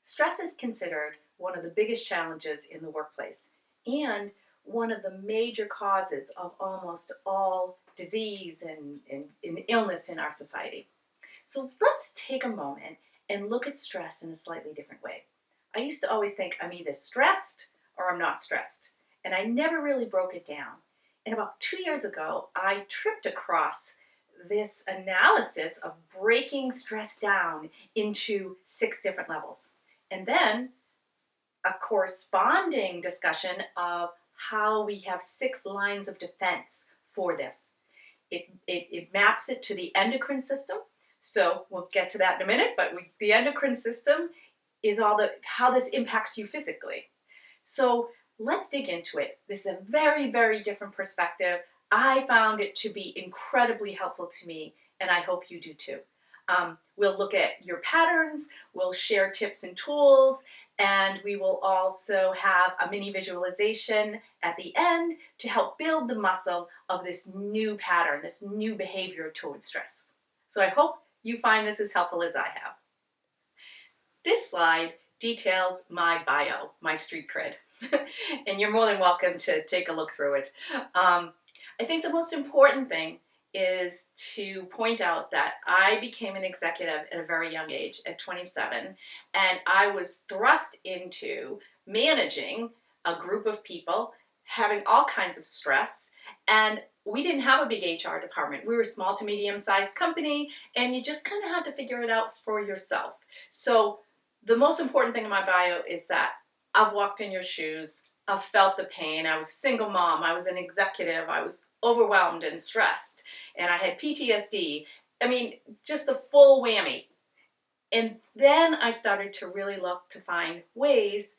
Stress is considered one of the biggest challenges in the workplace and one of the major causes of almost all disease and illness in our society. So let's take a moment and look at stress in a slightly different way. I used to always think I'm either stressed or I'm not stressed, and I never really broke it down. And about 2 years ago, I tripped across this analysis of breaking stress down into 6 different levels. And then a corresponding discussion of how we have 6 lines of defense for this. It maps it to the endocrine system. So we'll get to that in a minute, but the endocrine system is how this impacts you physically. So let's dig into it. This is a very, very different perspective. I found it to be incredibly helpful to me, and I hope you do too. We'll look at your patterns, we'll share tips and tools, and we will also have a mini visualization at the end to help build the muscle of this new pattern, this new behavior towards stress. So I hope you find this as helpful as I have. This slide details my bio, my street cred, and you're more than welcome to take a look through it. I think the most important thing is to point out that I became an executive at a very young age, at 27, and I was thrust into managing a group of people, having all kinds of stress, and we didn't have a big HR department. We were a small to medium-sized company, and you just kind of had to figure it out for yourself. So the most important thing in my bio is that I've walked in your shoes, I've felt the pain. I was a single mom, I was an executive, I was overwhelmed and stressed, and I had PTSD. I mean, just the full whammy. And then I started to really look to find ways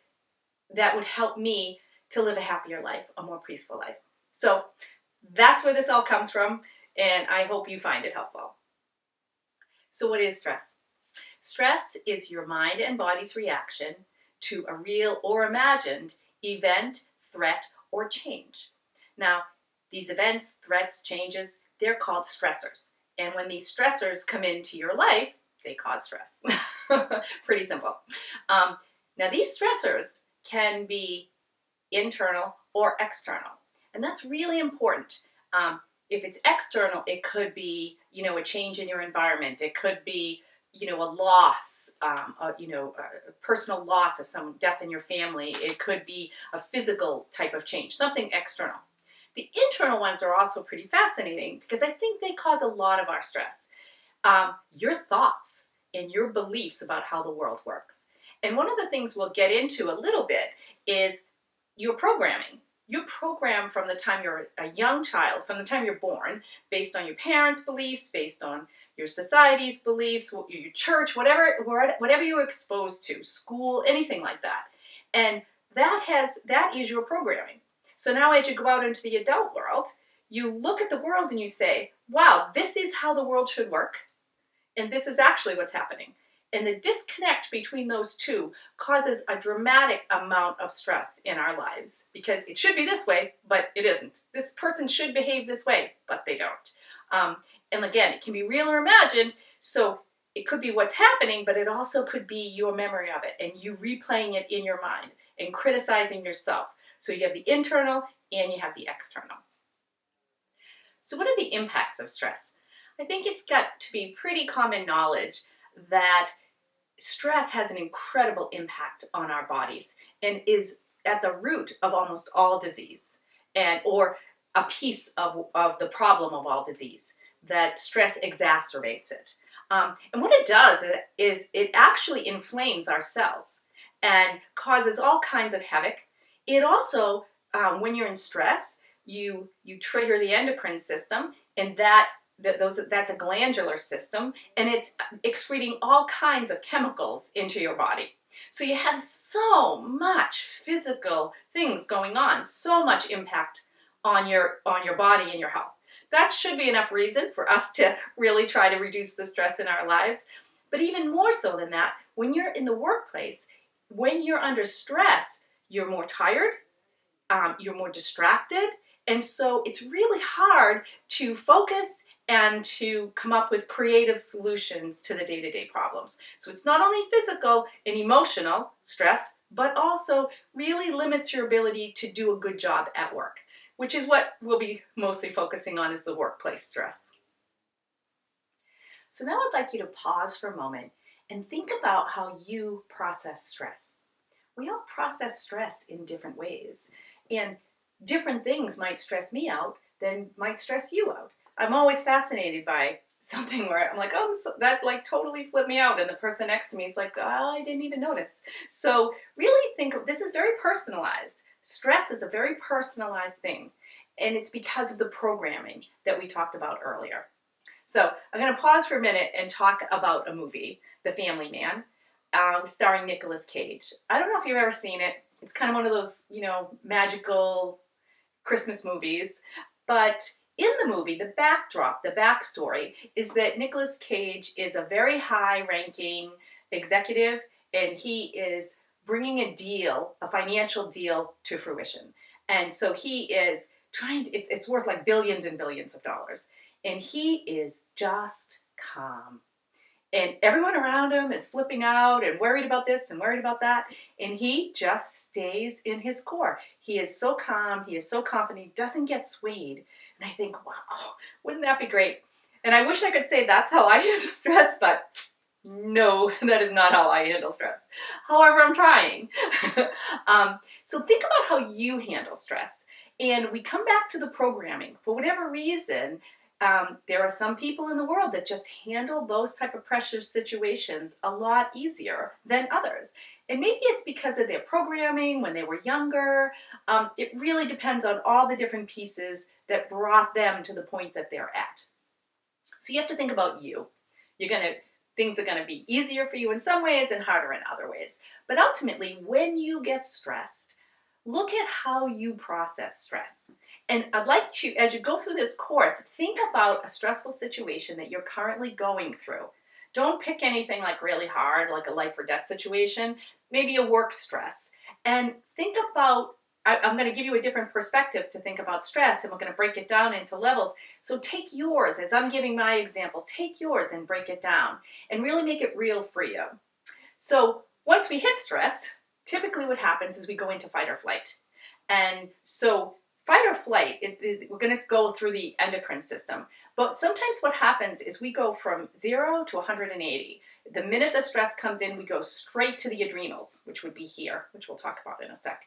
that would help me to live a happier life, a more peaceful life. So that's where this all comes from, and I hope you find it helpful. So what is stress? Stress is your mind and body's reaction to a real or imagined event, threat, or change. Now, these events, threats, changes, they're called stressors. And when these stressors come into your life, they cause stress. Pretty simple. Now, these stressors can be internal or external. And that's really important. If it's external, it could be, a change in your environment. It could be, a loss, a personal loss of some death in your family. It could be a physical type of change, something external. The internal ones are also pretty fascinating because I think they cause a lot of our stress. Your thoughts and your beliefs about how the world works. And one of the things we'll get into a little bit is your programming. You're programmed from the time you're a young child, from the time you're born, based on your parents' beliefs, based on your society's beliefs, your church, whatever you're exposed to, school, anything like that. And that is your programming. So now as you go out into the adult world, you look at the world and you say, wow, this is how the world should work, and this is actually what's happening. And the disconnect between those two causes a dramatic amount of stress in our lives because it should be this way, but it isn't. This person should behave this way, but they don't. And again, it can be real or imagined, so it could be what's happening, but it also could be your memory of it and you replaying it in your mind and criticizing yourself. So you have the internal and you have the external. So what are the impacts of stress? I think it's got to be pretty common knowledge that stress has an incredible impact on our bodies and is at the root of almost all disease or a piece of the problem of all disease, that stress exacerbates it. And what it does is it actually inflames our cells and causes all kinds of havoc. It also, when you're in stress, you trigger the endocrine system, and that's a glandular system, and it's excreting all kinds of chemicals into your body. So you have so much physical things going on, so much impact on your body and your health. That should be enough reason for us to really try to reduce the stress in our lives. But even more so than that, when you're in the workplace, when you're under stress, you're more tired, you're more distracted, and so it's really hard to focus and to come up with creative solutions to the day-to-day problems. So it's not only physical and emotional stress, but also really limits your ability to do a good job at work, which is what we'll be mostly focusing on, is the workplace stress. So now I'd like you to pause for a moment and think about how you process stress. We all process stress in different ways, and different things might stress me out than might stress you out. I'm always fascinated by something where I'm like, oh, so that like totally flipped me out, and the person next to me is like, oh, I didn't even notice. So really think of this is very personalized. Stress is a very personalized thing, and it's because of the programming that we talked about earlier. So I'm going to pause for a minute and talk about a movie, The Family Man, starring Nicolas Cage. I don't know if you've ever seen it. It's kind of one of those, magical Christmas movies. But in the movie, the backdrop, the backstory, is that Nicolas Cage is a very high-ranking executive, and he is bringing a financial deal to fruition. And so he is it's worth like billions and billions of dollars. And he is just calm. And everyone around him is flipping out and worried about this and worried about that. And he just stays in his core. He is so calm. He is so confident. He doesn't get swayed. And I think, wow, wouldn't that be great? And I wish I could say that's how I handle stress, but no, that is not how I handle stress. However, I'm trying. So think about how you handle stress. And we come back to the programming. For whatever reason, there are some people in the world that just handle those type of pressure situations a lot easier than others. And maybe it's because of their programming when they were younger. It really depends on all the different pieces that brought them to the point that they're at. So you have to think about you. Things are going to be easier for you in some ways and harder in other ways. But ultimately, when you get stressed, look at how you process stress. And I'd like to, as you go through this course, think about a stressful situation that you're currently going through. Don't pick anything like really hard, like a life or death situation, maybe a work stress. And think about, I'm going to give you a different perspective to think about stress, and we're going to break it down into levels. So take yours, as I'm giving my example, take yours and break it down and really make it real for you. So once we hit stress, typically what happens is we go into fight or flight. And so fight or flight, we're going to go through the endocrine system. But sometimes what happens is we go from 0 to 180. The minute the stress comes in, we go straight to the adrenals, which would be here, which we'll talk about in a sec.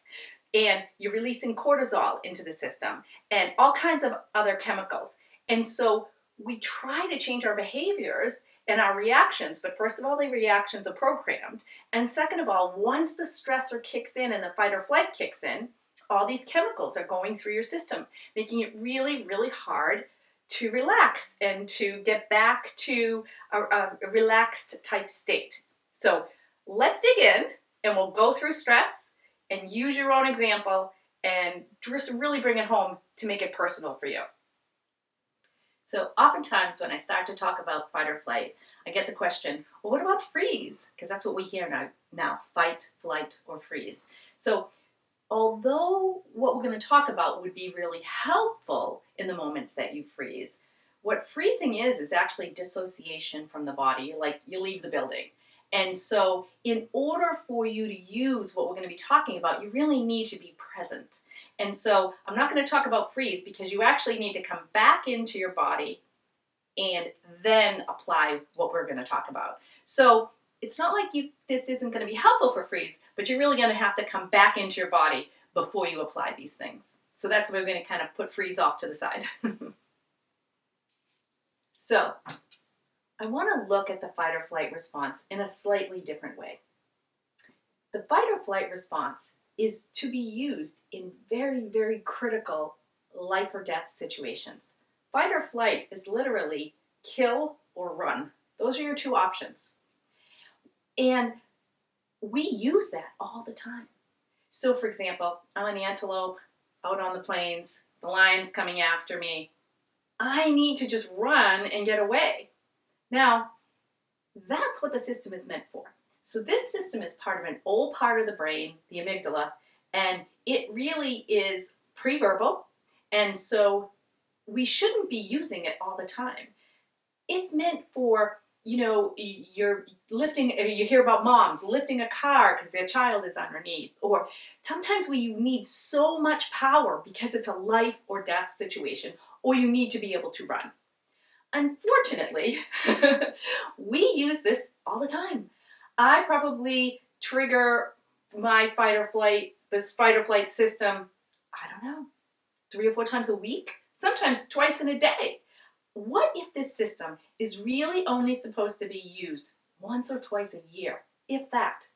And you're releasing cortisol into the system and all kinds of other chemicals. And so we try to change our behaviors and our reactions, but first of all, the reactions are programmed. And second of all, once the stressor kicks in and the fight or flight kicks in, all these chemicals are going through your system, making it really, really hard to relax and to get back to a relaxed type state. So let's dig in and we'll go through stress and use your own example and just really bring it home to make it personal for you. So oftentimes when I start to talk about fight or flight, I get the question, well, what about freeze? Because that's what we hear now, fight, flight, or freeze. So although what we're going to talk about would be really helpful in the moments that you freeze, what freezing is actually dissociation from the body, like you leave the building. And so in order for you to use what we're going to be talking about, you really need to be present. And so I'm not going to talk about freeze because you actually need to come back into your body and then apply what we're going to talk about. So it's not like this isn't going to be helpful for freeze, but you're really going to have to come back into your body before you apply these things. So that's where we're going to kind of put freeze off to the side. So I want to look at the fight or flight response in a slightly different way. The fight or flight response is to be used in very, very critical life or death situations. Fight or flight is literally kill or run. Those are your two options. And we use that all the time. So for example, I'm an antelope out on the plains, the lion's coming after me. I need to just run and get away. Now, that's what the system is meant for. So this system is part of an old part of the brain, the amygdala, and it really is pre-verbal. And so we shouldn't be using it all the time. It's meant for, you're lifting, you hear about moms lifting a car because their child is underneath, or sometimes we need so much power because it's a life or death situation, or you need to be able to run. Unfortunately, we use this all the time. I probably trigger my this fight or flight system, I don't know, 3 or 4 times a week, sometimes twice in a day. What if this system is really only supposed to be used once or twice a year, if that?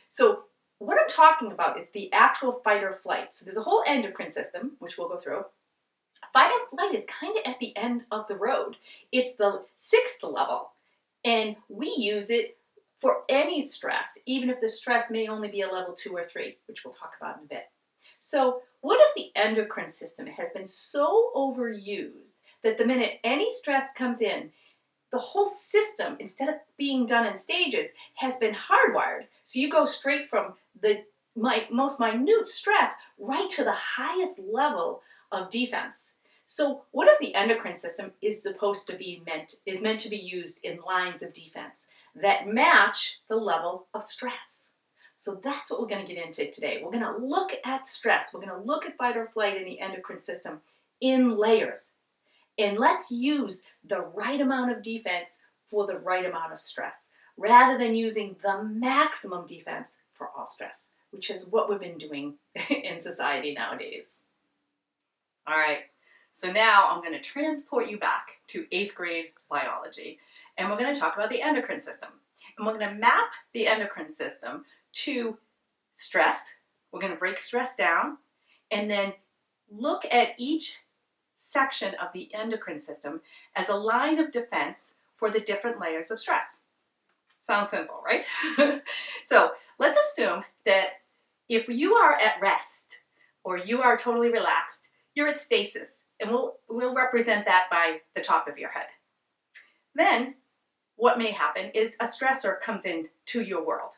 So what I'm talking about is the actual fight or flight. So there's a whole endocrine system, which we'll go through. Fight or flight is kind of at the end of the road. It's the 6th level, and we use it for any stress, even if the stress may only be a level 2 or 3, which we'll talk about in a bit. So what if the endocrine system has been so overused that the minute any stress comes in, the whole system, instead of being done in stages, has been hardwired. So you go straight from the most minute stress right to the highest level of defense. So what if the endocrine system is meant to be used in lines of defense that match the level of stress? So that's what we're going to get into today. We're going to look at stress. We're going to look at fight or flight in the endocrine system in layers. And let's use the right amount of defense for the right amount of stress, rather than using the maximum defense for all stress, which is what we've been doing in society nowadays. All right, so now I'm going to transport you back to 8th grade biology, and we're going to talk about the endocrine system. And we're going to map the endocrine system to stress. We're going to break stress down, and then look at each section of the endocrine system as a line of defense for the different layers of stress. Sounds simple, right? So let's assume that if you are at rest or you are totally relaxed, you're at stasis, and we'll represent that by the top of your head. Then what may happen is a stressor comes into your world.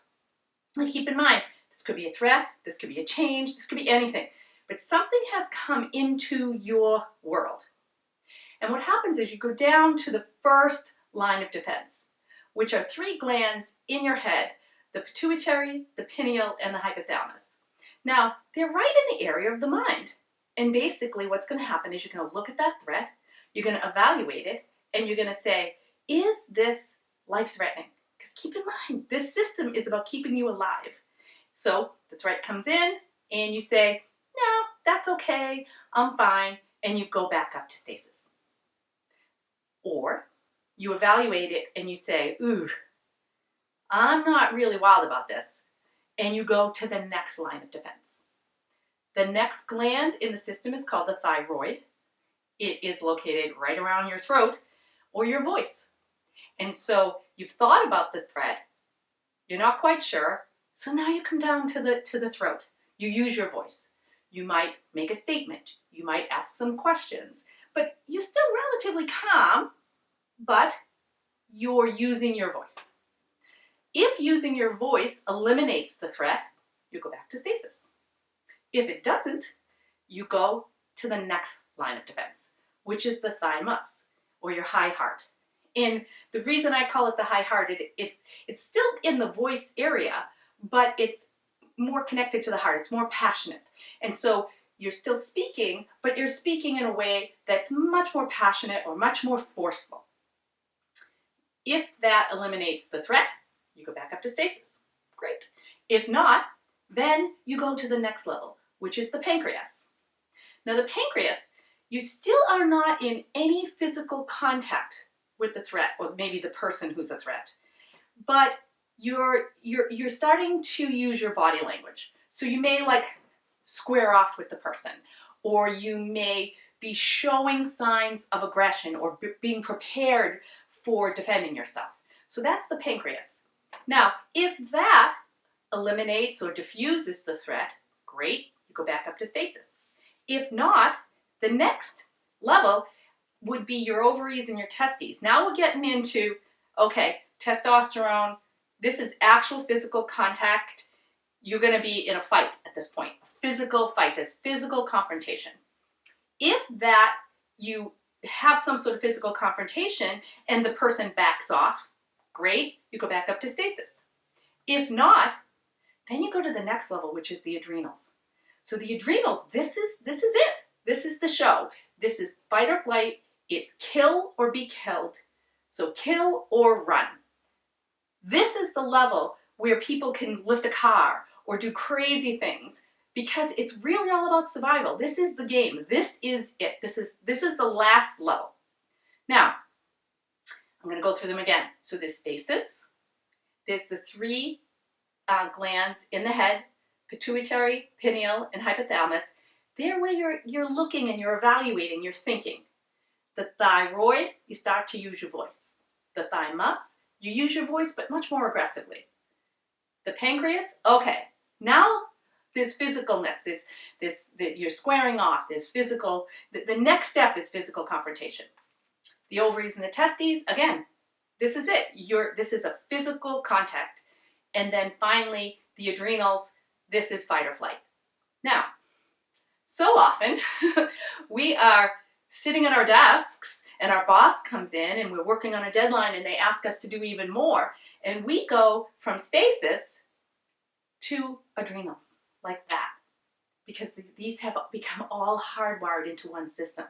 And keep in mind, this could be a threat, this could be a change, this could be anything. But something has come into your world. And what happens is you go down to the first line of defense, which are 3 glands in your head: the pituitary, the pineal, and the hypothalamus. Now, they're right in the area of the mind. And basically what's going to happen is you're going to look at that threat, you're going to evaluate it, and you're going to say, is this life-threatening? Because keep in mind, this system is about keeping you alive. So the threat comes in, and you say, no, that's okay, I'm fine, and you go back up to stasis. Or you evaluate it and you say, ooh, I'm not really wild about this, and you go to the next line of defense. The next gland in the system is called the thyroid. It is located right around your throat or your voice. And so you've thought about the threat, you're not quite sure, so now you come down to the throat. You use your voice. You might make a statement. You might ask some questions. But you're still relatively calm, but you're using your voice. If using your voice eliminates the threat, you go back to stasis. If it doesn't, you go to the next line of defense, which is the thymus, or your high heart. And the reason I call it the high heart, it's still in the voice area, but it's more connected to the heart. It's more passionate. And so you're still speaking, but you're speaking in a way that's much more passionate or much more forceful. If that eliminates the threat, you go back up to stasis. Great. If not, then you go to the next level, which is the pancreas. Now the pancreas, you still are not in any physical contact with the threat, or maybe the person who's a threat, but you're starting to use your body language. So you may square off with the person, or you may be showing signs of aggression or being prepared for defending yourself. So that's the pancreas. Now, if that eliminates or diffuses the threat, great, you go back up to stasis. If not, the next level would be your ovaries and your testes. Now we're getting into, okay, testosterone, this is actual physical contact. You're going to be in a fight at this point, a physical fight, this physical confrontation. If that you have some sort of physical confrontation and the person backs off, great, you go back up to stasis. If not, then you go to the next level, which is the adrenals. So the adrenals, this is it. This is the show. This is fight or flight. It's kill or be killed. So kill or run. This is the level where people can lift a car or do crazy things because it's really all about survival. This is the game. This is it. This is the last level. Now, I'm going to go through them again. So there's stasis. There's the three glands in the head, pituitary, pineal, and hypothalamus. They're where you're looking and you're evaluating, you're thinking. The thyroid, you start to use your voice. The thymus, you use your voice, but much more aggressively. The pancreas, okay, now there's physicalness, you're squaring off, there's physical, the next step is physical confrontation. The ovaries and the testes, again, this is it. This is a physical contact. And then finally, the adrenals, this is fight or flight. Now, so often we are sitting at our desks and our boss comes in and we're working on a deadline and they ask us to do even more. And we go from stasis to adrenals like that because these have become all hardwired into one system.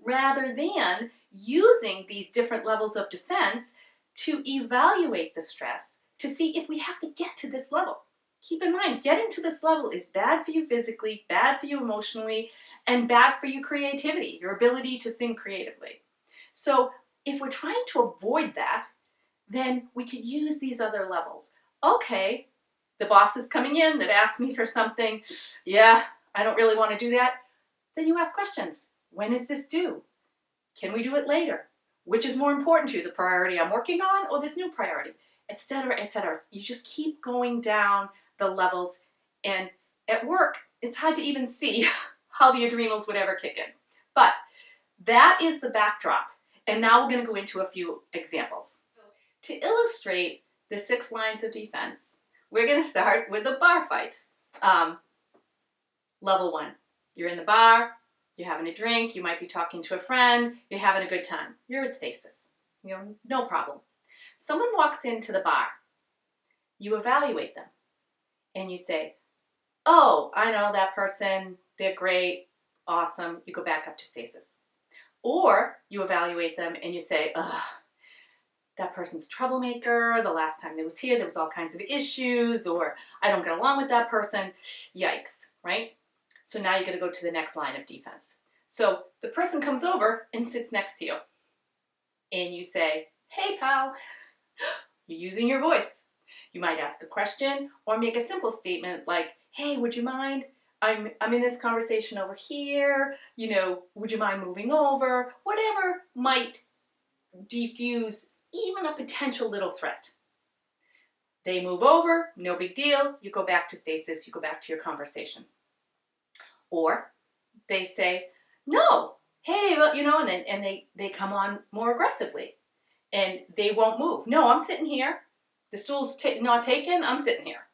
Rather than using these different levels of defense to evaluate the stress, to see if we have to get to this level. Keep in mind, getting to this level is bad for you physically, bad for you emotionally, and bad for your creativity, your ability to think creatively. So if we're trying to avoid that, then we could use these other levels. Okay, the boss is coming in, they've asked me for something. Yeah, I don't really want to do that. Then you ask questions. When is this due? Can we do it later? Which is more important to you, the priority I'm working on or this new priority? Etc., etc. You just keep going down the levels, and at work, it's hard to even see how the adrenals would ever kick in. But that is the backdrop, and now we're going to go into a few examples. To illustrate the 6 lines of defense, we're going to start with a bar fight. Level 1, you're in the bar, you're having a drink, you might be talking to a friend, you're having a good time. You're at stasis, no problem. Someone walks into the bar, you evaluate them, and you say, oh, I know that person, they're great, awesome, you go back up to stasis. Or you evaluate them and you say, ugh, that person's a troublemaker, the last time they was here, there was all kinds of issues, or I don't get along with that person, yikes, right? So now you're gonna go to the next line of defense. So the person comes over and sits next to you, and you say, hey pal, you're using your voice. You might ask a question or make a simple statement like, hey, would you mind? I'm in this conversation over here, would you mind moving over? Whatever might defuse even a potential little threat. They move over, no big deal, you go back to stasis, you go back to your conversation. Or they say, no, hey, well, and they come on more aggressively and they won't move. No, I'm sitting here. The stool's not taken, I'm sitting here.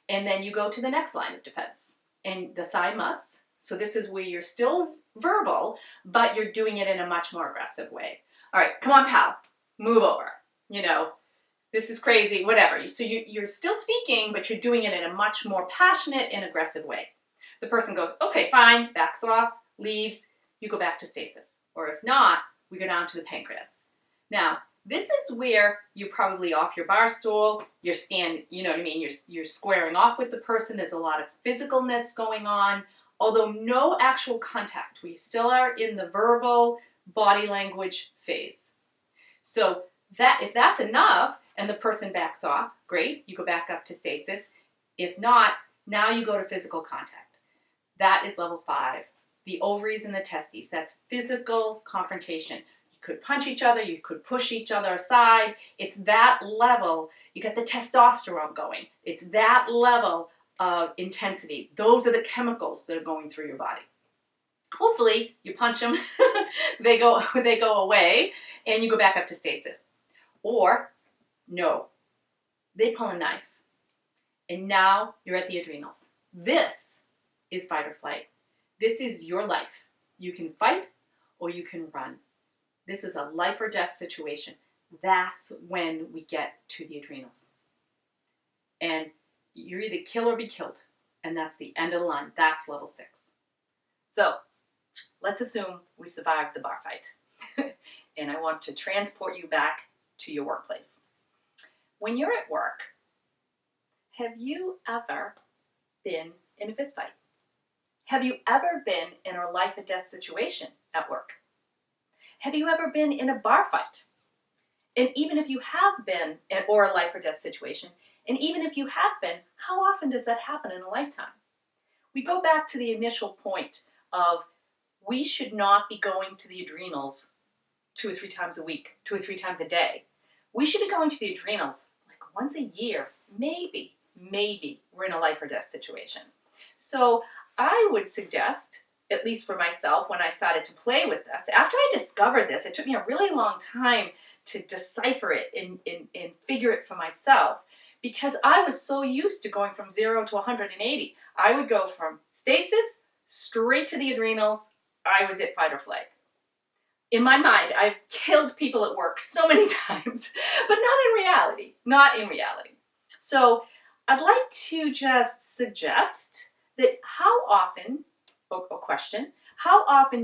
And then you go to the next line of defense. And the thymus, so this is where you're still verbal, but you're doing it in a much more aggressive way. All right, come on, pal, move over. This is crazy, whatever. So you're still speaking, but you're doing it in a much more passionate and aggressive way. The person goes, okay, fine, backs off, leaves, you go back to stasis. Or if not, we go down to the pancreas. Now, this is where you're probably off your bar stool, you're you're squaring off with the person, there's a lot of physicalness going on, although no actual contact. We still are in the verbal body language phase. So if that's enough and the person backs off, great, you go back up to stasis. If not, now you go to physical contact. That is level 5. The ovaries and the testes, that's physical confrontation. You could punch each other, you could push each other aside. It's that level. You get the testosterone going. It's that level of intensity. Those are the chemicals that are going through your body. Hopefully, you punch them, they go away, and you go back up to stasis. Or, no, they pull a knife, and now you're at the adrenals. This is fight or flight. This is your life. You can fight or you can run. This is a life or death situation. That's when we get to the adrenals. And you're either kill or be killed. And that's the end of the line. That's level 6. So let's assume we survived the bar fight. And I want to transport you back to your workplace. When you're at work, have you ever been in a fist fight? Have you ever been in a life or death situation at work? Have you ever been in a bar fight? And even if you have been, or a life or death situation, and even if you have been, how often does that happen in a lifetime? We go back to the initial point of we should not be going to the adrenals 2 or 3 times a week, 2 or 3 times a day. We should be going to the adrenals like once a year, maybe we're in a life or death situation. So I would suggest, at least for myself, when I started to play with this, after I discovered this, it took me a really long time to decipher it and figure it for myself, because I was so used to going from 0 to 180. I would go from stasis straight to the adrenals. I was at fight or flight. In my mind, I've killed people at work so many times, but not in reality. So I'd like to just suggest that how often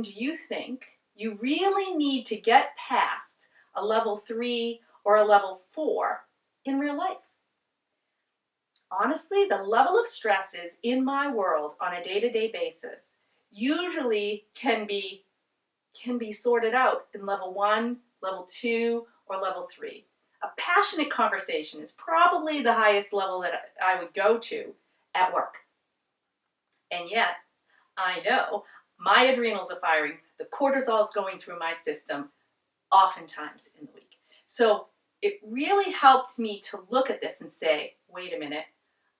do you think you really need to get past a level 3 or a level 4 in real life? Honestly, the level of stresses in my world on a day-to-day basis usually can be sorted out in level 1, level 2, or level 3. A passionate conversation is probably the highest level that I would go to at work. And yet, I know my adrenals are firing, the cortisol is going through my system oftentimes in the week. So it really helped me to look at this and say, wait a minute,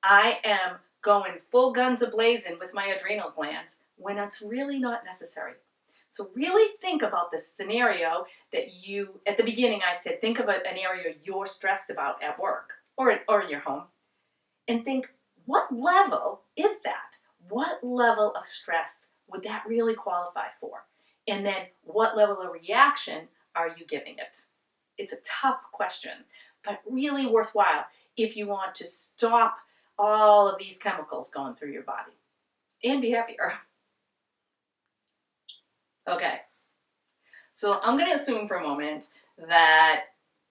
I am going full guns a-blazing with my adrenal glands when it's really not necessary. So really think about the scenario that you, at the beginning I said, think of an area you're stressed about at work or in your home, and think, what level is that? What level of stress would that really qualify for? And then what level of reaction are you giving it? It's a tough question, but really worthwhile if you want to stop all of these chemicals going through your body and be happier. Okay, so I'm going to assume for a moment that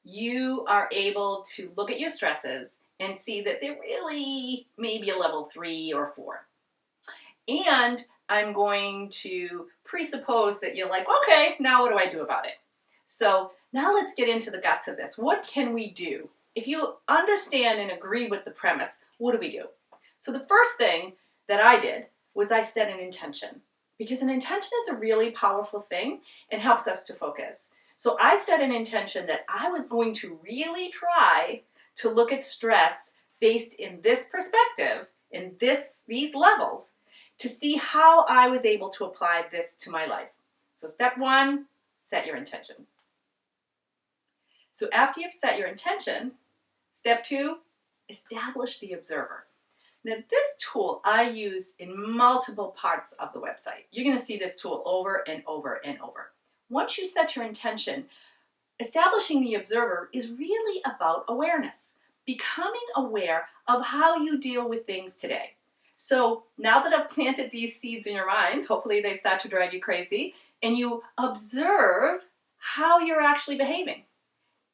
you are able to look at your stresses and see that they're really maybe a level 3 or 4. And I'm going to presuppose that you're like, okay, now what do I do about it? So now let's get into the guts of this. What can we do? If you understand and agree with the premise, what do we do? So the first thing that I did was I set an intention, because an intention is a really powerful thing and helps us to focus. So I set an intention that I was going to really try to look at stress based in this perspective, in these levels, to see how I was able to apply this to my life. So step 1, set your intention. So after you've set your intention, step 2, establish the observer. Now this tool I use in multiple parts of the website. You're going to see this tool over and over and over. Once you set your intention, establishing the observer is really about awareness, becoming aware of how you deal with things today. So now that I've planted these seeds in your mind, hopefully they start to drive you crazy, and you observe how you're actually behaving.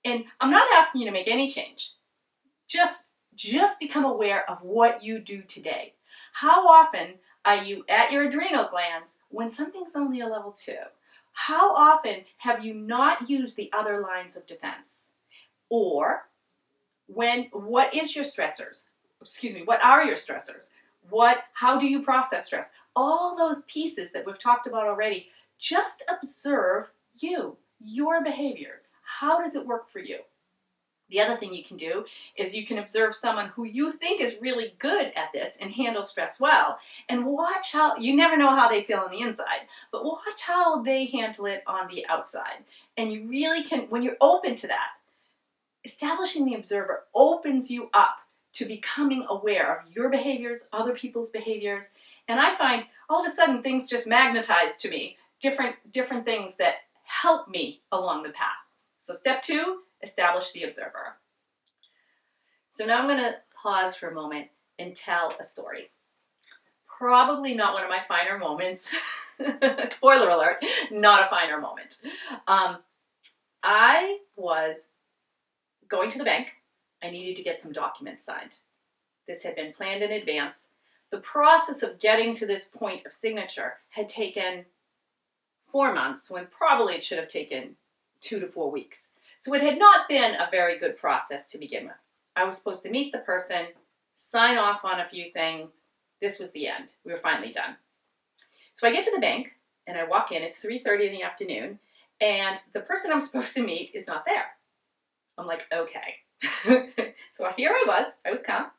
And I'm not asking you to make any change. Just become aware of what you do today. How often are you at your adrenal glands when something's only a level 2? How often have you not used the other lines of defense? Or what is your stressors? What are your stressors? How do you process stress? All those pieces that we've talked about already, just observe your behaviors. How does it work for you? The other thing you can do is you can observe someone who you think is really good at this and handle stress well, and watch how, you never know how they feel on the inside, but watch how they handle it on the outside. And you really can, when you're open to that, establishing the observer opens you up to becoming aware of your behaviors, other people's behaviors, and I find all of a sudden things just magnetize to me different things that help me along the path. So step 2, establish the observer. So now I'm going to pause for a moment and tell a story. Probably not one of my finer moments. Spoiler alert, not a finer moment. I was going to the bank. I needed to get some documents signed. This had been planned in advance. The process of getting to this point of signature had taken 4 months when probably it should have taken 2 to 4 weeks. So it had not been a very good process to begin with. I was supposed to meet the person, sign off on a few things. This was the end. We were finally done. So I get to the bank and I walk in. It's 3:30 in the afternoon and the person I'm supposed to meet is not there. I'm like, okay. So here I was calm.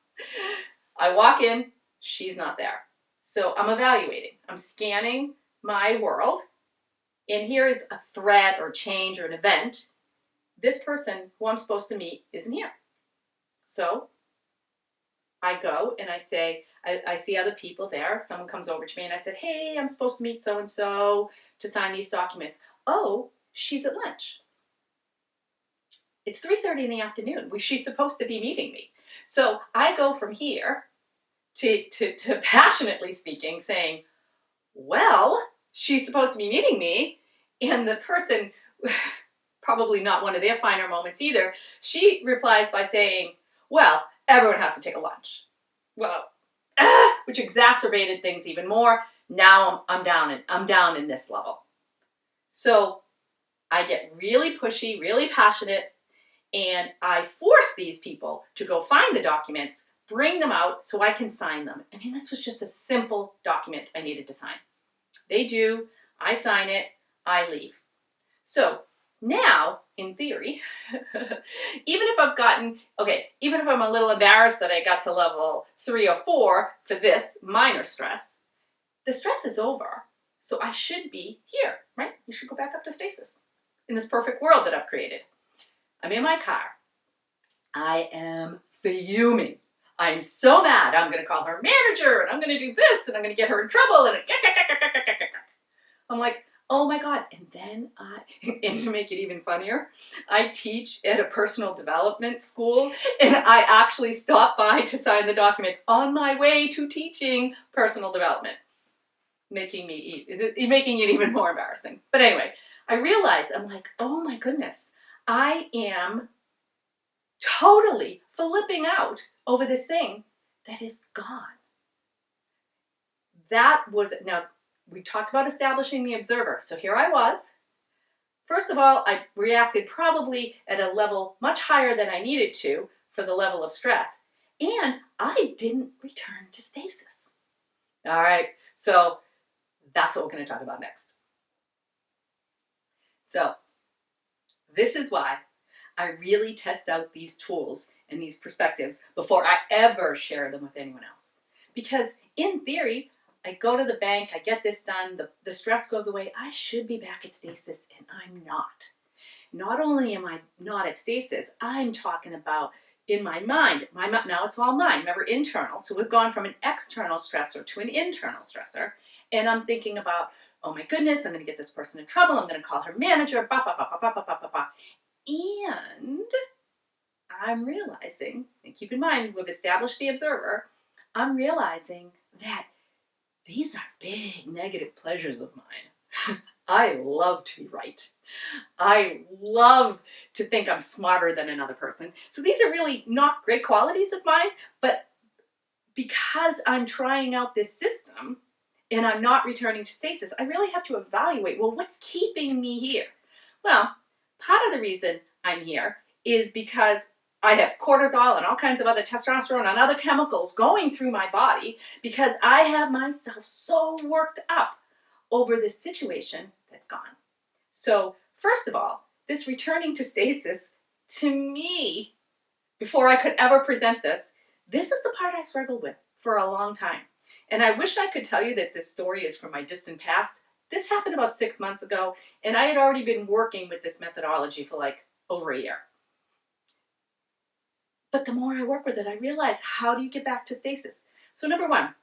I walk in, she's not there. So I'm evaluating. I'm scanning my world and here is a threat or change or an event. This person who I'm supposed to meet isn't here. So I go and I say, I see other people there. Someone comes over to me and I said, hey, I'm supposed to meet so-and-so to sign these documents. Oh, she's at lunch. It's 3:30 in the afternoon. She's supposed to be meeting me. So I go from here to passionately speaking, saying, well, she's supposed to be meeting me. And the person, probably not one of their finer moments either, she replies by saying, well, everyone has to take a lunch. Well, which exacerbated things even more. Now I'm down in this level. So I get really pushy, really passionate, and I force these people to go find the documents, bring them out so I can sign them. I mean, this was just a simple document I needed to sign. They do, I sign it, I leave. So now, in theory, even if I'm a little embarrassed that I got to level 3 or 4 for this minor stress, the stress is over. So I should be here, right? You should go back up to stasis in this perfect world that I've created. I'm in my car. I am fuming. I'm so mad. I'm going to call her manager and I'm going to do this and I'm going to get her in trouble. And I'm like, oh my God. And then and to make it even funnier, I teach at a personal development school and I actually stopped by to sign the documents on my way to teaching personal development, making it even more embarrassing. But anyway, I realized, I'm like, oh my goodness, I am totally flipping out over this thing that is gone. Now, we talked about establishing the observer. So here I was. First of all, I reacted probably at a level much higher than I needed to for the level of stress. And I didn't return to stasis. All right, so that's what we're going to talk about next. So this is why I really test out these tools and these perspectives before I ever share them with anyone else. Because in theory, I go to the bank, I get this done, the stress goes away, I should be back at stasis, and I'm not. Not only am I not at stasis, I'm talking about in my mind, now it's all mind, remember internal, so we've gone from an external stressor to an internal stressor, and I'm thinking about, oh my goodness, I'm going to get this person in trouble, I'm going to call her manager, and I'm realizing, and keep in mind, we've established the observer, I'm realizing that these are big negative pleasures of mine. I love to be right. I love to think I'm smarter than another person. So these are really not great qualities of mine, but because I'm trying out this system and I'm not returning to stasis, I really have to evaluate, well, what's keeping me here? Well, part of the reason I'm here is because I have cortisol and all kinds of other testosterone and other chemicals going through my body because I have myself so worked up over this situation that's gone. So first of all, this returning to stasis, to me, before I could ever present this is the part I struggled with for a long time. And I wish I could tell you that this story is from my distant past. This happened about 6 months ago, and I had already been working with this methodology for like over a year. But the more I work with it, I realize, how do you get back to stasis? So number one,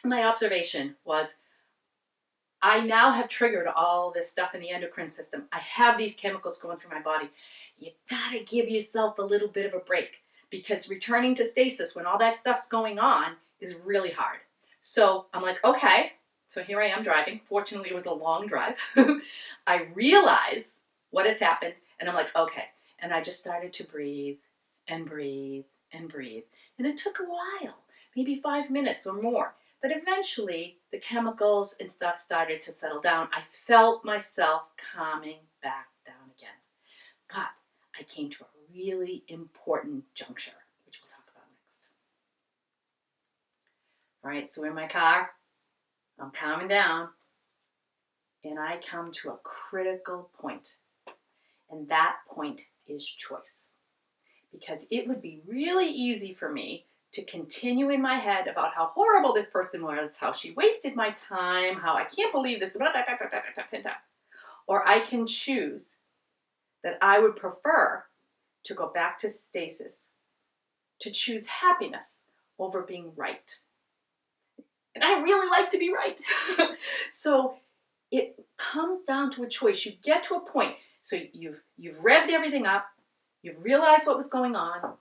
my observation was, I now have triggered all this stuff in the endocrine system. I have these chemicals going through my body. You gotta give yourself a little bit of a break, because returning to stasis when all that stuff's going on is really hard. So I'm like, okay, so here I am driving. Fortunately, it was a long drive. I realize what has happened, and I'm like, okay. And I just started to breathe and breathe and breathe. And it took a while, maybe 5 minutes or more. But eventually, the chemicals and stuff started to settle down. I felt myself calming back down again. But I came to a really important juncture, which we'll talk about next. All right, so we're in my car. I'm calming down. And I come to a critical point. And that point is choice. Because it would be really easy for me to continue in my head about how horrible this person was, how she wasted my time, how I can't believe this, or I can choose that I would prefer to go back to stasis, to choose happiness over being right. And I really like to be right. So it comes down to a choice. You get to a point, so you've revved everything up, you've realized what was going on,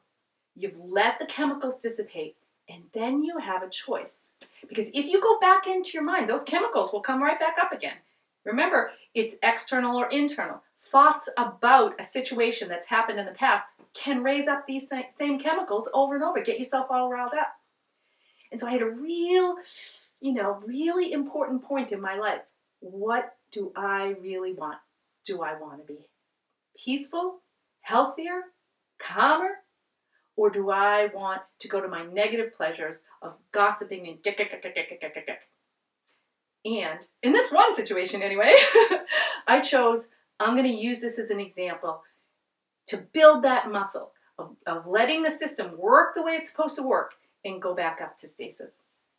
you've let the chemicals dissipate, and then you have a choice. Because if you go back into your mind, those chemicals will come right back up again. Remember, it's external or internal. Thoughts about a situation that's happened in the past can raise up these same chemicals over and over, get yourself all riled up. And so I had a really important point in my life. What do I really want? Do I want to be peaceful, healthier, calmer? Or do I want to go to my negative pleasures of gossiping and And in this one situation anyway, I chose, I'm going to use this as an example to build that muscle of letting the system work the way it's supposed to work and go back up to stasis.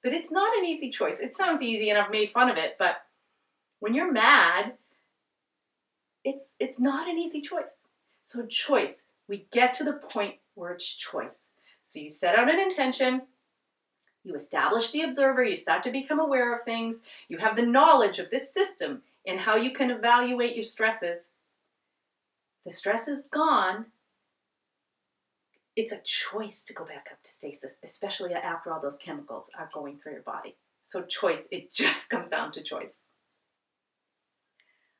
But it's not an easy choice. It sounds easy and I've made fun of it, but when you're mad, it's not an easy choice. So choice, we get to the point where it's choice. So you set out an intention, you establish the observer, you start to become aware of things, you have the knowledge of this system and how you can evaluate your stresses. The stress is gone. It's a choice to go back up to stasis, especially after all those chemicals are going through your body. So choice, it just comes down to choice.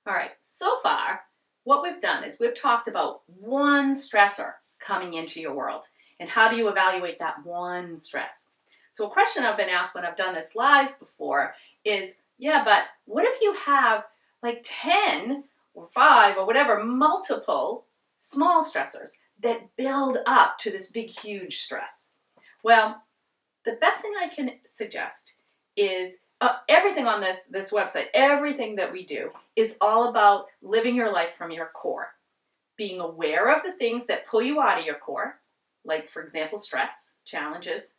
All right, so far, what we've done is we've talked about one stressor coming into your world. And how do you evaluate that one stress? So a question I've been asked when I've done this live before is, yeah, but what if you have like 10 or 5 or whatever, multiple small stressors that build up to this big, huge stress? Well, the best thing I can suggest is everything on this website, everything that we do is all about living your life from your core. Being aware of the things that pull you out of your core, like, for example, stress, challenges,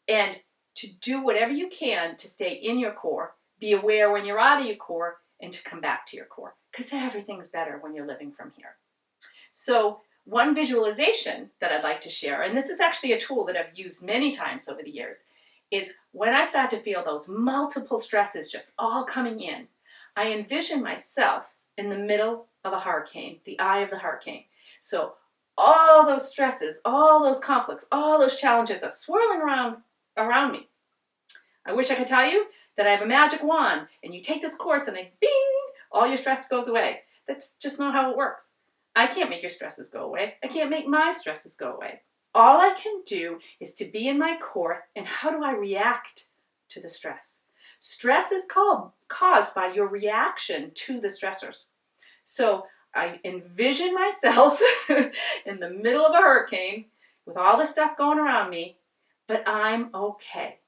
and to do whatever you can to stay in your core, be aware when you're out of your core, and to come back to your core, because everything's better when you're living from here. So one visualization that I'd like to share, and this is actually a tool that I've used many times over the years, is when I start to feel those multiple stresses just all coming in, I envision myself in the middle of a hurricane, the eye of the hurricane. So all those stresses, all those conflicts, all those challenges are swirling around me. I wish I could tell you that I have a magic wand and you take this course and bing, all your stress goes away. That's just not how it works. I can't make your stresses go away. I can't make my stresses go away. All I can do is to be in my core, and how do I react to the stress? Stress is caused by your reaction to the stressors. So I envision myself in the middle of a hurricane with all the stuff going around me, but I'm okay.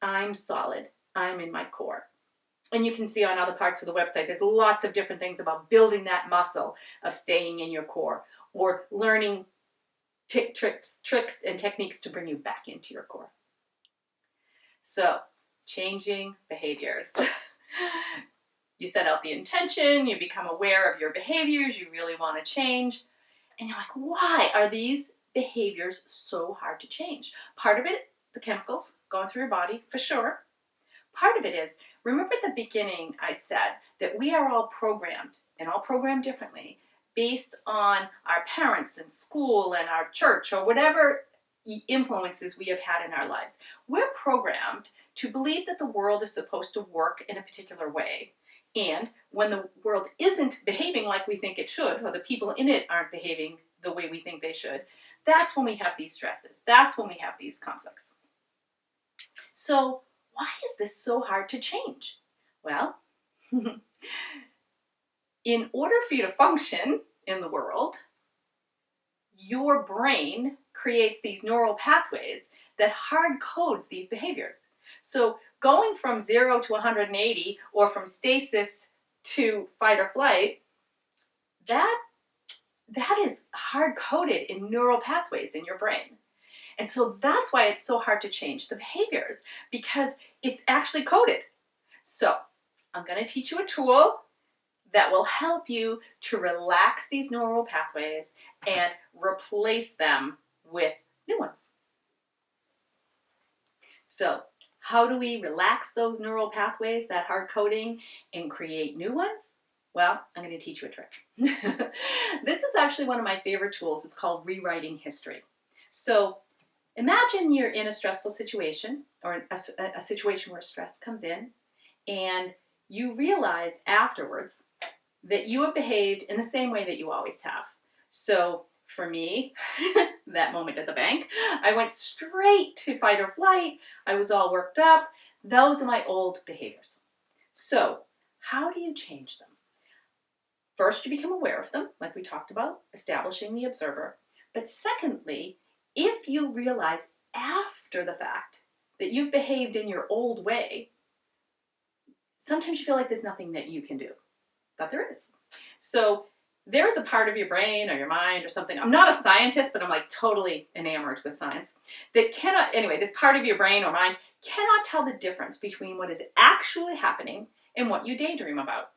I'm solid. I'm in my core. And you can see on other parts of the website, there's lots of different things about building that muscle of staying in your core or learning tricks and techniques to bring you back into your core. So, changing behaviors. You set out the intention, you become aware of your behaviors you really want to change, and you're like, why are these behaviors so hard to change? Part of it, the chemicals going through your body, for sure. Part of it is, remember at the beginning I said that we are all programmed, and all programmed differently, based on our parents and school and our church or whatever influences we have had in our lives. We're programmed to believe that the world is supposed to work in a particular way. And when the world isn't behaving like we think it should, or the people in it aren't behaving the way we think they should, that's when we have these stresses. That's when we have these conflicts. So why is this so hard to change? Well, in order for you to function in the world, your brain creates these neural pathways that hard codes these behaviors. So going from 0 to 180 or from stasis to fight or flight, that is hard coded in neural pathways in your brain. And so that's why it's so hard to change the behaviors, because it's actually coded. So I'm going to teach you a tool that will help you to relax these neural pathways and replace them with new ones. So how do we relax those neural pathways, that hard coding, and create new ones? Well, I'm going to teach you a trick. This is actually one of my favorite tools. It's called rewriting history. So imagine you're in a stressful situation, or a situation where stress comes in, and you realize afterwards that you have behaved in the same way that you always have. So for me, that moment at the bank, I went straight to fight or flight. I was all worked up. Those are my old behaviors. So how do you change them? First, you become aware of them, like we talked about, establishing the observer. But secondly, if you realize after the fact that you've behaved in your old way, sometimes you feel like there's nothing that you can do, but there is. So there is a part of your brain or your mind or something. I'm not a scientist, but I'm like totally enamored with science. That cannot, anyway, this part of your brain or mind cannot tell the difference between what is actually happening and what you daydream about.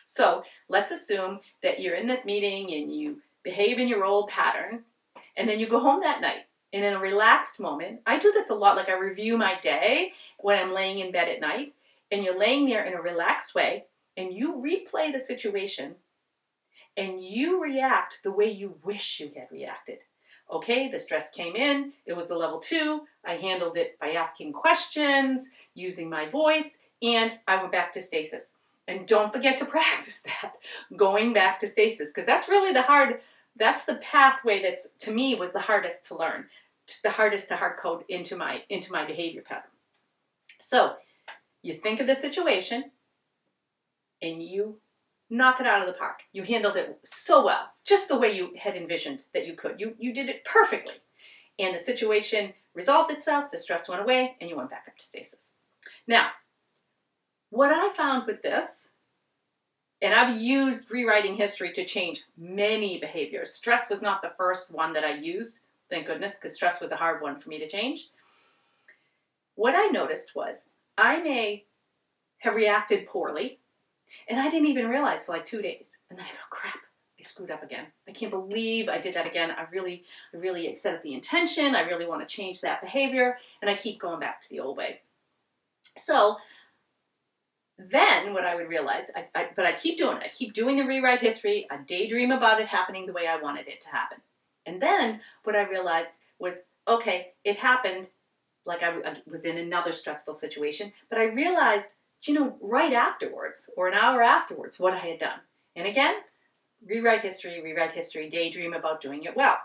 So let's assume that you're in this meeting and you behave in your old pattern, and then you go home that night. And in a relaxed moment, I do this a lot, like I review my day when I'm laying in bed at night, and you're laying there in a relaxed way, and you replay the situation, and you react the way you wish you had reacted. Okay, the stress came in, it was a level 2, I handled it by asking questions, using my voice, and I went back to stasis. And don't forget to practice that, going back to stasis, because that's really that's the pathway that's, to me, was the hardest to learn, the hardest to hard code into my behavior pattern. So you think of the situation and you knock it out of the park. You handled it so well, just the way you had envisioned that you could. You did it perfectly. And the situation resolved itself, the stress went away, and you went back up to stasis. Now, what I found with this, and I've used rewriting history to change many behaviors. Stress was not the first one that I used, thank goodness, because stress was a hard one for me to change. What I noticed was I may have reacted poorly, and I didn't even realize for like 2 days. And then I go, crap, I screwed up again. I can't believe I did that again. I really set up the intention. I really want to change that behavior. And I keep going back to the old way. So then what I would realize, but I keep doing it. I keep doing the rewrite history. I daydream about it happening the way I wanted it to happen. And then what I realized was, okay, it happened like I was in another stressful situation. But I realized, right afterwards, or an hour afterwards, what I had done. And again, rewrite history, daydream about doing it well.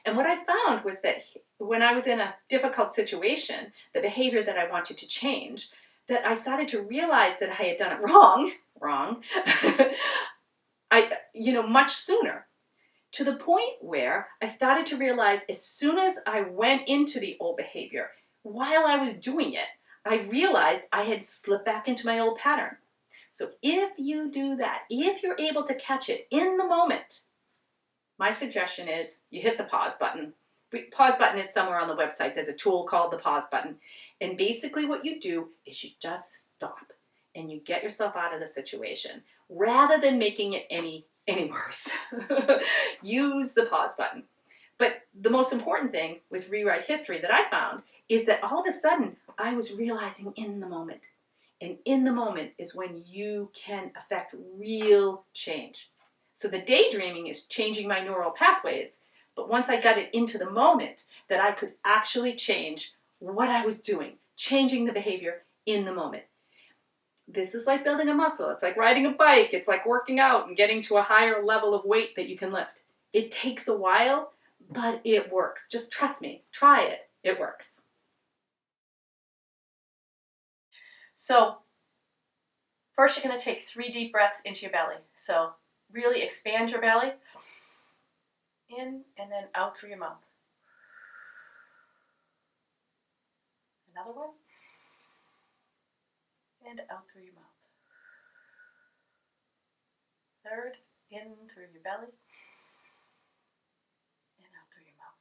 And what I found was that when I was in a difficult situation, the behavior that I wanted to change, that I started to realize that I had done it wrong, much sooner, to the point where I started to realize as soon as I went into the old behavior, while I was doing it, I realized I had slipped back into my old pattern. So if you do that, if you're able to catch it in the moment, my suggestion is you hit the pause button. Pause button is somewhere on the website. There's a tool called the pause button. And basically what you do is you just stop and you get yourself out of the situation rather than making it any worse. Use the pause button. But the most important thing with rewrite history that I found is that all of a sudden I was realizing in the moment. And in the moment is when you can affect real change. So the daydreaming is changing my neural pathways. But once I got it into the moment, that I could actually change what I was doing, changing the behavior in the moment. This is like building a muscle. It's like riding a bike. It's like working out and getting to a higher level of weight that you can lift. It takes a while, but it works. Just trust me. Try it. It works. So first, you're going to take 3 deep breaths into your belly. So really expand your belly. In and then out through your mouth. Another one. And out through your mouth. Third, in through your belly. And out through your mouth.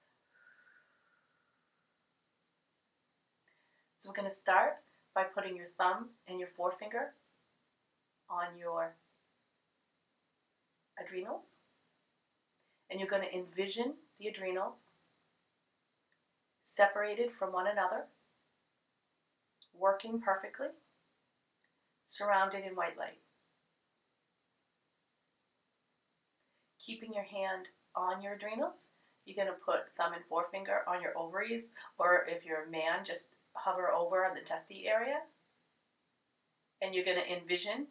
So we're going to start by putting your thumb and your forefinger on your adrenals. And you're going to envision the adrenals separated from one another, working perfectly, surrounded in white light. Keeping your hand on your adrenals, you're going to put thumb and forefinger on your ovaries, or if you're a man, just hover over on the testy area. And you're going to envision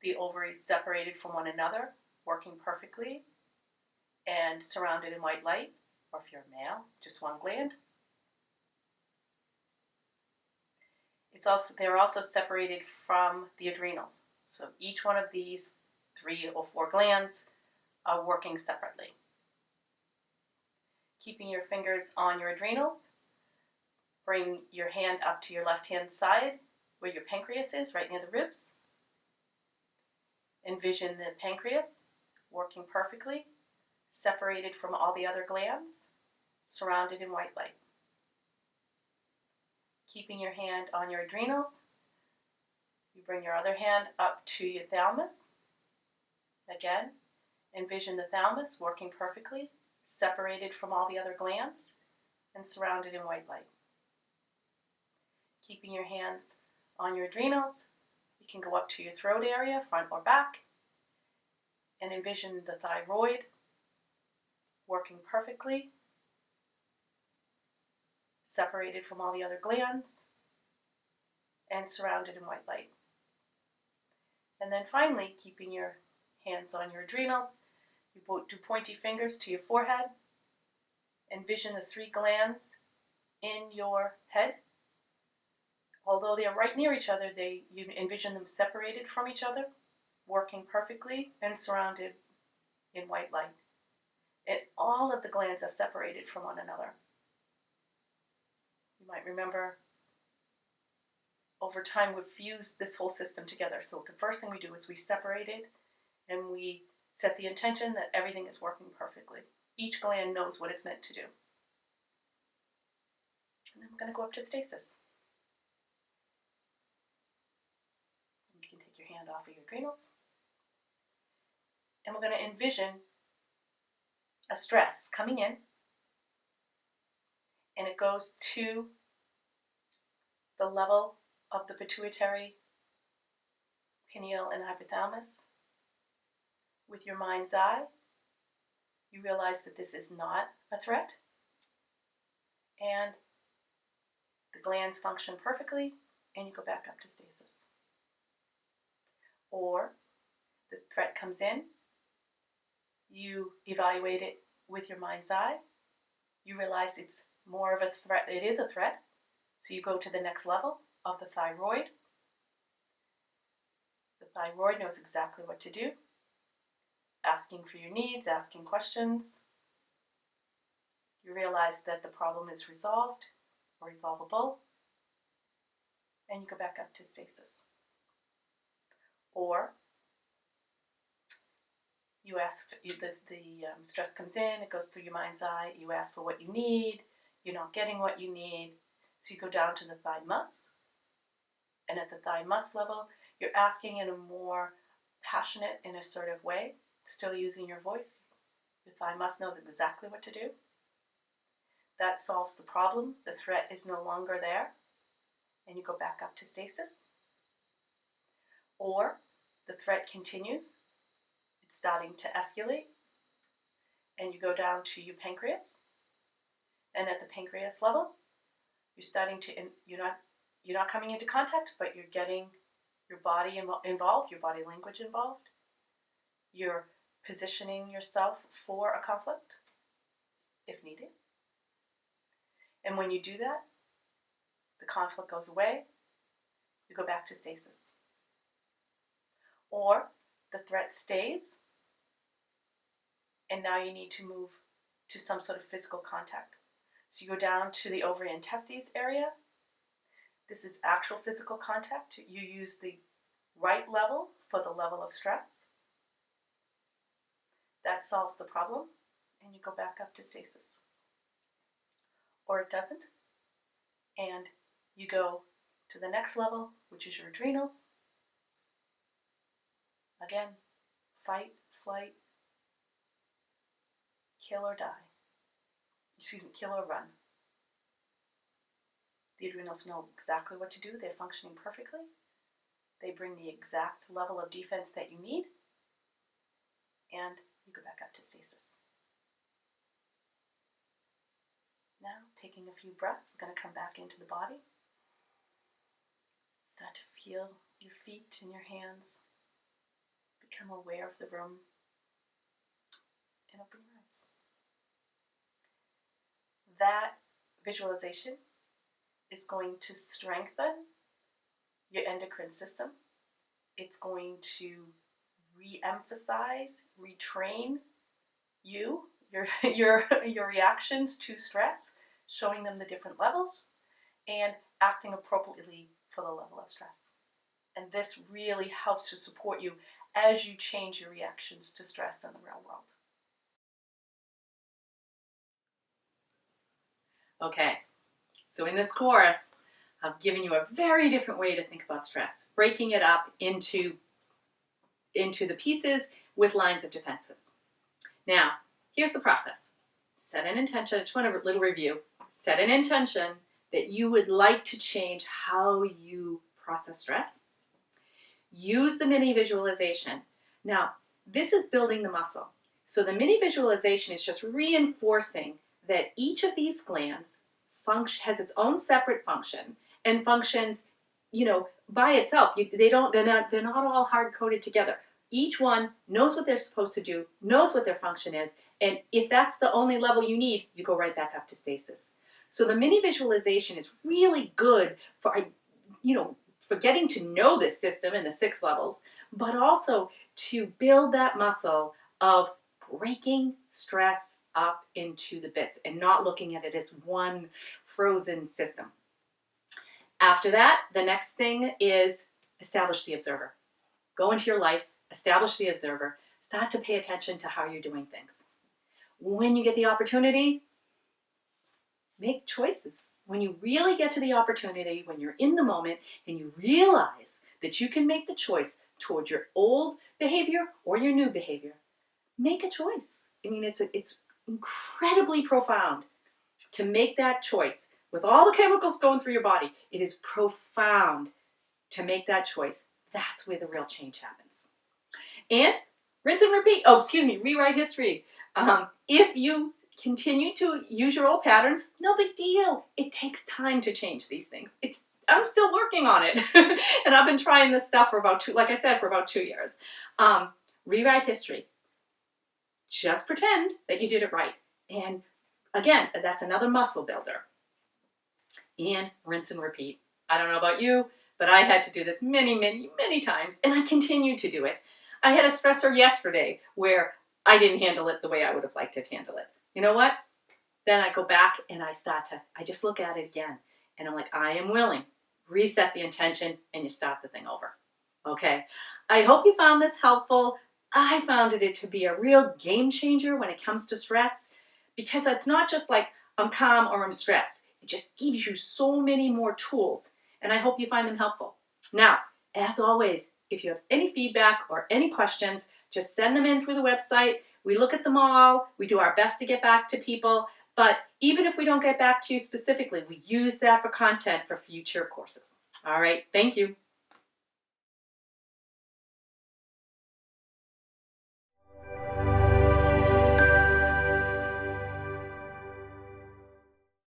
the ovaries separated from one another, working perfectly, and surrounded in white light, or if you're a male, just one gland. They're also separated from the adrenals. So each one of these 3 or 4 glands are working separately. Keeping your fingers on your adrenals, bring your hand up to your left-hand side where your pancreas is, right near the ribs. Envision the pancreas working perfectly, separated from all the other glands, surrounded in white light. Keeping your hand on your adrenals, you bring your other hand up to your thalamus. Again, envision the thalamus working perfectly, separated from all the other glands, and surrounded in white light. Keeping your hands on your adrenals, you can go up to your throat area, front or back, and envision the thyroid working perfectly, separated from all the other glands, and surrounded in white light. And then finally, keeping your hands on your adrenals, you do pointy fingers to your forehead. Envision the 3 glands in your head. Although they are right near each other, you envision them separated from each other, working perfectly and surrounded in white light. And all of the glands are separated from one another. You might remember over time we've fused this whole system together. So the first thing we do is we separate it and we set the intention that everything is working perfectly. Each gland knows what it's meant to do. And then we're going to go up to stasis. You can take your hand off of your adrenals. And we're going to envision a stress coming in, and it goes to the level of the pituitary, pineal, and hypothalamus. With your mind's eye, you realize that this is not a threat, and the glands function perfectly, and you go back up to stasis. Or the threat comes in, you evaluate it with your mind's eye, you realize it's more of a threat, it is a threat, so you go to the next level of the thyroid. The thyroid knows exactly what to do, asking for your needs, asking questions. You realize that the problem is resolved or resolvable, and you go back up to stasis. Or you ask, the stress comes in, it goes through your mind's eye, you ask for what you need, you're not getting what you need, so you go down to the thymus, and at the thymus level, you're asking in a more passionate and assertive way, still using your voice. Your thymus knows exactly what to do. That solves the problem. The threat is no longer there, and you go back up to stasis. Or the threat continues, it's starting to escalate, and you go down to your pancreas, and at the pancreas level, you're starting to, you're not coming into contact, but you're getting your body involved, your body language involved. You're positioning yourself for a conflict, if needed. And when you do that, the conflict goes away, you go back to stasis. Or the threat stays, and now you need to move to some sort of physical contact. So you go down to the ovary and testes area. This is actual physical contact. You use the right level for the level of stress. That solves the problem, and you go back up to stasis. Or it doesn't, and you go to the next level, which is your adrenals. Again, fight, flight, kill or die. Kill or run. The adrenals know exactly what to do. They're functioning perfectly. They bring the exact level of defense that you need, and you go back up to stasis. Now, taking a few breaths, we're going to come back into the body. Start to feel your feet and your hands. Become aware of the room, and open your eyes. That visualization is going to strengthen your endocrine system. It's going to re-emphasize, retrain your reactions to stress, showing them the different levels and acting appropriately for the level of stress. And this really helps to support you as you change your reactions to stress in the real world. Okay, so in this course, I've given you a very different way to think about stress, breaking it up into the pieces with lines of defenses. Now, here's the process. Set an intention. I just want a little review. Set an intention that you would like to change how you process stress. Use the mini visualization. Now, this is building the muscle. So the mini visualization is just reinforcing that each of these glands has its own separate function and functions, by itself. They're not all hard-coded together. Each one knows what they're supposed to do, knows what their function is, and if that's the only level you need, you go right back up to stasis. So the mini visualization is really good for getting to know this system in the 6 levels, but also to build that muscle of breaking stress up into the bits and not looking at it as one frozen system. After that, the next thing is establish the observer. Go into your life, establish the observer, start to pay attention to how you're doing things. When you get the opportunity, make choices. When you really get to the opportunity, when you're in the moment and you realize that you can make the choice toward your old behavior or your new behavior, make a choice. I mean, it's incredibly profound to make that choice. With all the chemicals going through your body, it is profound to make that choice. That's where the real change happens. And rinse and repeat. Rewrite history. If you continue to use your old patterns, no big deal. It takes time to change these things. I'm still working on it. And I've been trying this stuff for about 2 years. Rewrite history. Just pretend that you did it right. And again, that's another muscle builder. And rinse and repeat. I don't know about you, but I had to do this many, many, many times, and I continue to do it. I had a stressor yesterday where I didn't handle it the way I would have liked to handle it. You know what? Then I go back and I just look at it again. And I'm like, I am willing. Reset the intention, and you start the thing over. Okay? I hope you found this helpful. I found it to be a real game changer when it comes to stress, because it's not just like I'm calm or I'm stressed. It just gives you so many more tools, and I hope you find them helpful. Now, as always, if you have any feedback or any questions, just send them in through the website. We look at them all. We do our best to get back to people, but even if we don't get back to you specifically, we use that for content for future courses. All right, thank you.